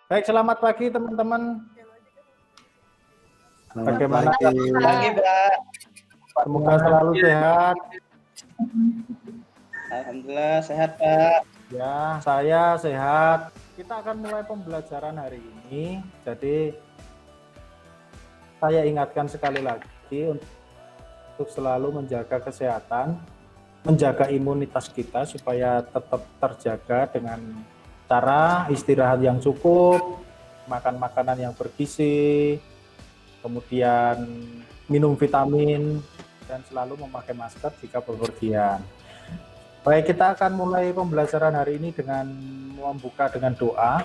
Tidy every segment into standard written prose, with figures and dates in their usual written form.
Baik, selamat pagi teman-teman. Bagaimana? Pagi, Pak. Semoga selalu sehat. Alhamdulillah sehat, Pak. Ya, saya sehat. Kita akan mulai pembelajaran hari ini. Jadi, saya ingatkan sekali lagi untuk selalu menjaga kesehatan, menjaga imunitas kita supaya tetap terjaga dengan cara istirahat yang cukup, makan makanan yang bergizi, kemudian minum vitamin, dan selalu memakai masker jika bepergian. Baik, kita akan mulai pembelajaran hari ini dengan membuka dengan doa,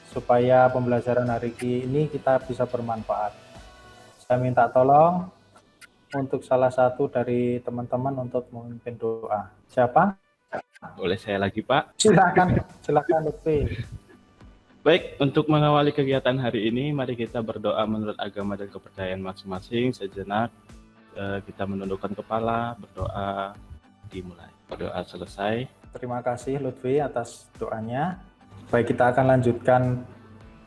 supaya pembelajaran hari ini kita bisa bermanfaat. Saya minta tolong untuk salah satu dari teman-teman untuk memimpin doa. Siapa? Boleh saya lagi, Pak? Silakan Lutfi. Baik, untuk mengawali kegiatan hari ini, mari kita berdoa menurut agama dan kepercayaan masing-masing. Sejenak kita menundukkan kepala, berdoa, dimulai. Berdoa selesai. Terima kasih Lutfi atas doanya. Baik, kita akan lanjutkan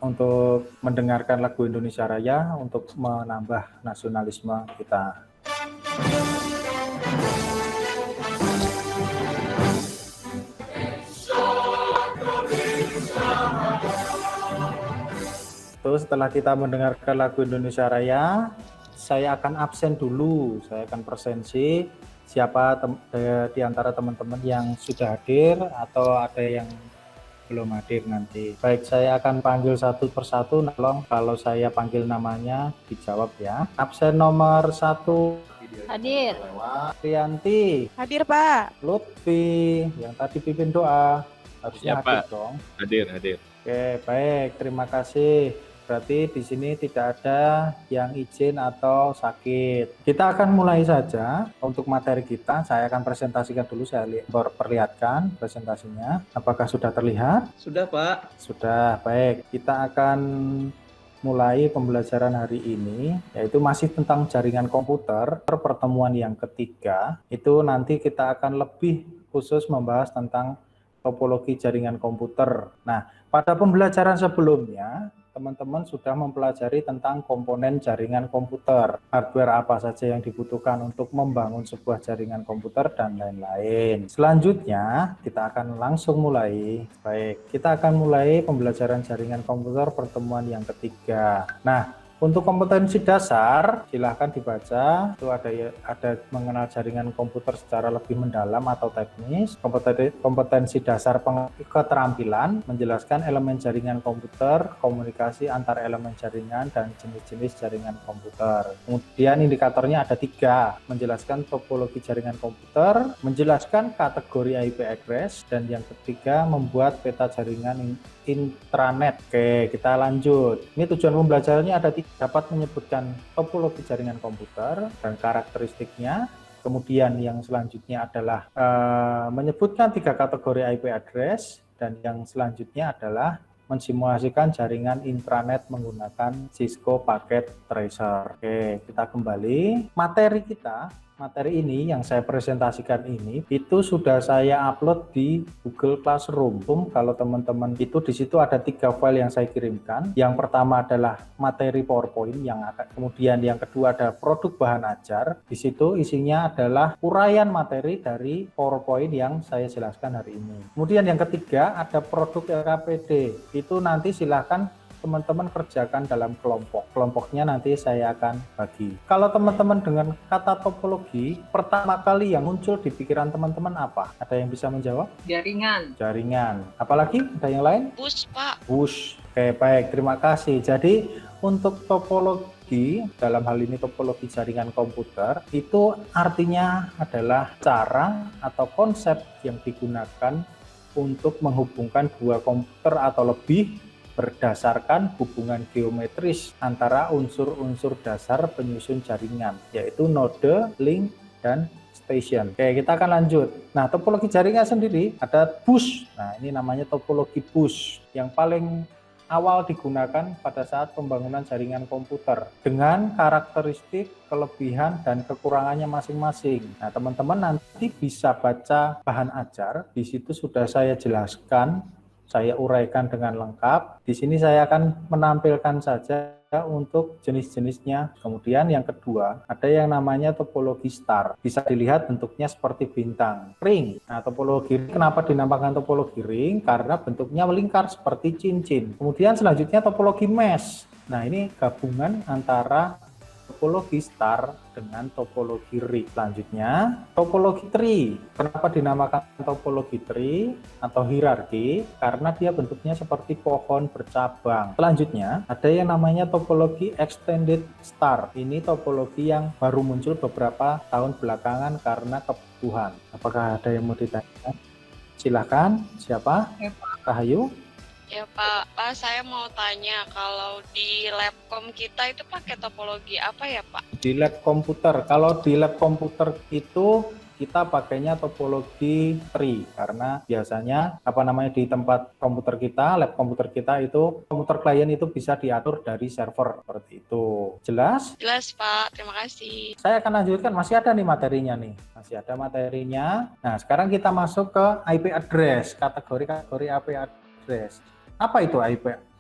untuk mendengarkan lagu Indonesia Raya untuk menambah nasionalisme kita. Setelah kita mendengarkan lagu Indonesia Raya, saya akan absen dulu. Saya akan presensi siapa di antara teman-teman yang sudah hadir atau ada yang belum hadir nanti. Baik, saya akan panggil satu persatu. Tolong kalau saya panggil namanya dijawab ya. Absen nomor 1. Hadir. Rianti. Hadir, Pak. Lutfi, yang tadi pimpin doa. Harusnya hadir dong. Hadir. Oke, baik. Terima kasih. Berarti di sini tidak ada yang izin atau sakit. Kita akan mulai saja untuk materi kita. Saya akan presentasikan dulu, saya perlihatkan presentasinya. Apakah sudah terlihat? Sudah, Pak. Sudah, baik. Kita akan mulai pembelajaran hari ini, yaitu masih tentang jaringan komputer. Pertemuan yang ketiga, itu nanti kita akan lebih khusus membahas tentang topologi jaringan komputer. Nah, pada pembelajaran sebelumnya, teman-teman sudah mempelajari tentang komponen jaringan komputer, hardware apa saja yang dibutuhkan untuk membangun sebuah jaringan komputer, dan lain-lain. Selanjutnya, kita akan langsung mulai. Baik, kita akan mulai pembelajaran jaringan komputer pertemuan yang ketiga. Nah, untuk kompetensi dasar, silahkan dibaca. Itu ada mengenal jaringan komputer secara lebih mendalam atau teknis. Kompetensi dasar keterampilan, menjelaskan elemen jaringan komputer, komunikasi antar elemen jaringan, dan jenis-jenis jaringan komputer. Kemudian indikatornya ada 3, menjelaskan topologi jaringan komputer, menjelaskan kategori IP address, dan yang ketiga membuat peta jaringan intranet. Oke, kita lanjut. Ini tujuan pembelajarannya ada 3, dapat menyebutkan topologi jaringan komputer dan karakteristiknya. Kemudian yang selanjutnya adalah menyebutkan 3 kategori IP address, dan yang selanjutnya adalah mensimulasikan jaringan intranet menggunakan Cisco Packet Tracer. Oke, kita kembali. Materi ini yang saya presentasikan ini itu sudah saya upload di Google Classroom. Kalau teman-teman itu di situ ada 3 file yang saya kirimkan. Yang pertama adalah materi PowerPoint, kemudian yang kedua ada produk bahan ajar. Di situ isinya adalah uraian materi dari PowerPoint yang saya jelaskan hari ini. Kemudian yang ketiga ada produk LKPD. Itu nanti silahkan teman-teman kerjakan dalam kelompok. Kelompoknya nanti saya akan bagi. Kalau teman-teman dengan kata topologi, pertama kali yang muncul di pikiran teman-teman apa? Ada yang bisa menjawab? Jaringan. Apalagi? Ada yang lain? Bus, Pak. Bus. Oke, baik. Terima kasih. Jadi, untuk topologi, dalam hal ini topologi jaringan komputer, itu artinya adalah cara atau konsep yang digunakan untuk menghubungkan 2 komputer atau lebih berdasarkan hubungan geometris antara unsur-unsur dasar penyusun jaringan, yaitu node, link, dan station. Oke, kita akan lanjut. Nah, topologi jaringan sendiri ada bus. Nah, ini namanya topologi bus yang paling awal digunakan pada saat pembangunan jaringan komputer dengan karakteristik, kelebihan, dan kekurangannya masing-masing. Nah, teman-teman nanti bisa baca bahan ajar. Di situ sudah saya jelaskan saya uraikan dengan lengkap. Di sini saya akan menampilkan saja untuk jenis-jenisnya. Kemudian yang kedua, ada yang namanya topologi star. Bisa dilihat bentuknya seperti bintang. Ring. Nah, topologi ring, kenapa dinamakan topologi ring? Karena bentuknya melingkar seperti cincin. Kemudian selanjutnya topologi mesh. Nah, ini gabungan antara topologi star dengan topologi ring. Selanjutnya, topologi tree. Kenapa dinamakan topologi tree atau hierarki? Karena dia bentuknya seperti pohon bercabang. Selanjutnya, ada yang namanya topologi extended star. Ini topologi yang baru muncul beberapa tahun belakangan karena kebutuhan. Apakah ada yang mau ditanya? Silahkan, siapa? Ya, Pak. Rahayu? Ya Pak, saya mau tanya kalau di Labcom kita itu pakai topologi apa ya Pak? Di lab komputer, kalau di lab komputer itu kita pakainya topologi tree karena biasanya di tempat komputer kita, lab komputer kita itu komputer klien itu bisa diatur dari server seperti itu. Jelas? Jelas Pak, terima kasih. Saya akan lanjutkan, masih ada nih materinya nih. Masih ada materinya. Nah, sekarang kita masuk ke IP address, kategori-kategori IP address. Apa itu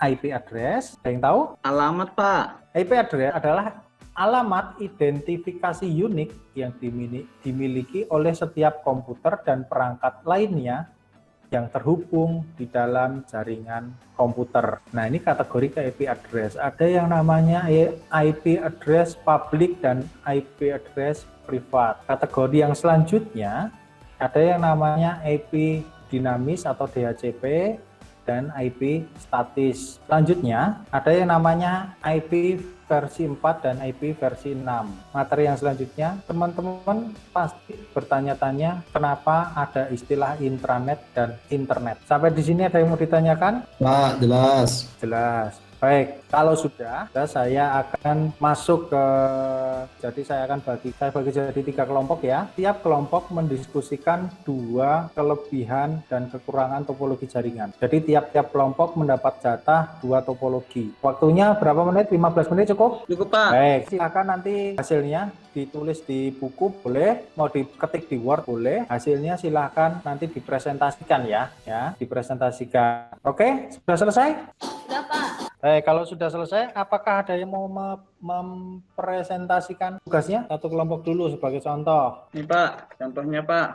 IP address? Ada yang tahu? Alamat, Pak. IP address adalah alamat identifikasi unik yang dimiliki oleh setiap komputer dan perangkat lainnya yang terhubung di dalam jaringan komputer. Nah, ini kategori ke IP address. Ada yang namanya IP address public dan IP address privat. Kategori yang selanjutnya ada yang namanya IP dinamis atau DHCP dan IP statis. Selanjutnya, ada yang namanya IP versi 4 dan IP versi 6. Materi yang selanjutnya, teman-teman pasti bertanya-tanya kenapa ada istilah intranet dan internet. Sampai di sini ada yang mau ditanyakan? Pak, jelas. Jelas. Baik, kalau sudah, saya akan masuk ke, jadi saya bagi jadi 3 kelompok ya. Tiap kelompok mendiskusikan 2 kelebihan dan kekurangan topologi jaringan. Jadi tiap-tiap kelompok mendapat jatah 2 topologi. Waktunya berapa menit? 15 menit cukup? Cukup, Pak. Baik, silakan nanti hasilnya ditulis di buku boleh, mau diketik di Word boleh. Hasilnya silakan nanti dipresentasikan ya, dipresentasikan. Oke, sudah selesai? Sudah Pak. Kalau sudah selesai, apakah ada yang mau mempresentasikan tugasnya? Satu kelompok dulu sebagai contoh. Ini, Pak. Contohnya, Pak.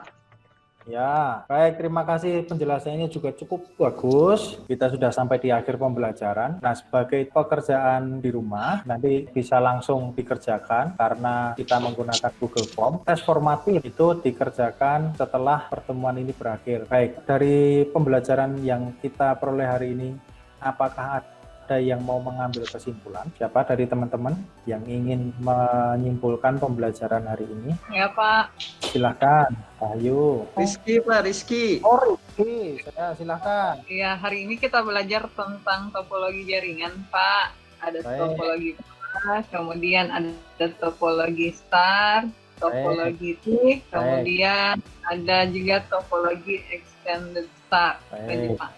Ya, baik, terima kasih, penjelasannya juga cukup bagus. Kita sudah sampai di akhir pembelajaran. Nah, sebagai pekerjaan di rumah, nanti bisa langsung dikerjakan karena kita menggunakan Google Form. Tes formatif itu dikerjakan setelah pertemuan ini berakhir. Baik, dari pembelajaran yang kita peroleh hari ini, apakah ada yang mau mengambil kesimpulan? Siapa dari teman-teman yang ingin menyimpulkan pembelajaran hari ini? Ya Pak. Silahkan, Ayo. Rizky, Pak. Rizky. Oh, Rizky, saya silahkan. Ya, hari ini kita belajar tentang topologi jaringan, Pak. Ada Baik. topologi plus, kemudian ada topologi star, topologi tree, kemudian ada juga topologi extended star. Baik. Pak.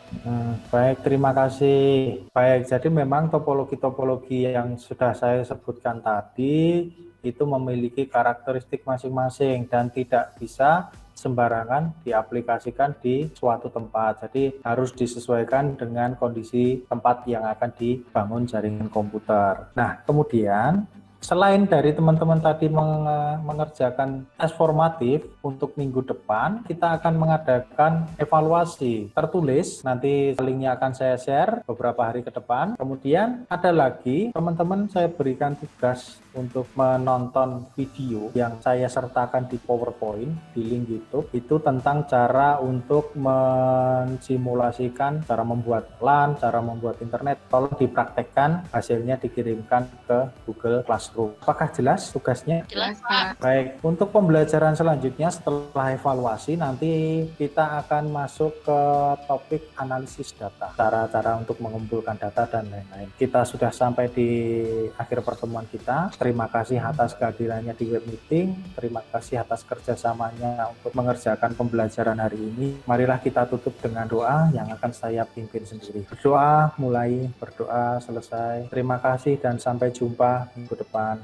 Baik, terima kasih. Baik, jadi memang topologi-topologi yang sudah saya sebutkan tadi itu memiliki karakteristik masing-masing dan tidak bisa sembarangan diaplikasikan di suatu tempat. Jadi harus disesuaikan dengan kondisi tempat yang akan dibangun jaringan komputer. Nah, kemudian selain dari teman-teman tadi mengerjakan tes formatif untuk minggu depan, kita akan mengadakan evaluasi tertulis. Nanti linknya akan saya share beberapa hari ke depan. Kemudian ada lagi, teman-teman saya berikan tugas untuk menonton video yang saya sertakan di PowerPoint di link YouTube. Itu tentang cara untuk mensimulasikan, cara membuat LAN, cara membuat internet. Tolong dipraktekkan, hasilnya dikirimkan ke Google Classroom. Apakah jelas tugasnya? Jelas Pak. Baik, untuk pembelajaran selanjutnya setelah evaluasi nanti kita akan masuk ke topik analisis data, cara-cara untuk mengumpulkan data dan lain-lain. Kita sudah sampai di akhir pertemuan kita. Terima kasih atas kehadirannya di web meeting. Terima kasih atas kerjasamanya untuk mengerjakan pembelajaran hari ini. Marilah kita tutup dengan doa yang akan saya pimpin sendiri. Berdoa, mulai, berdoa, selesai. Terima kasih dan sampai jumpa minggu depan.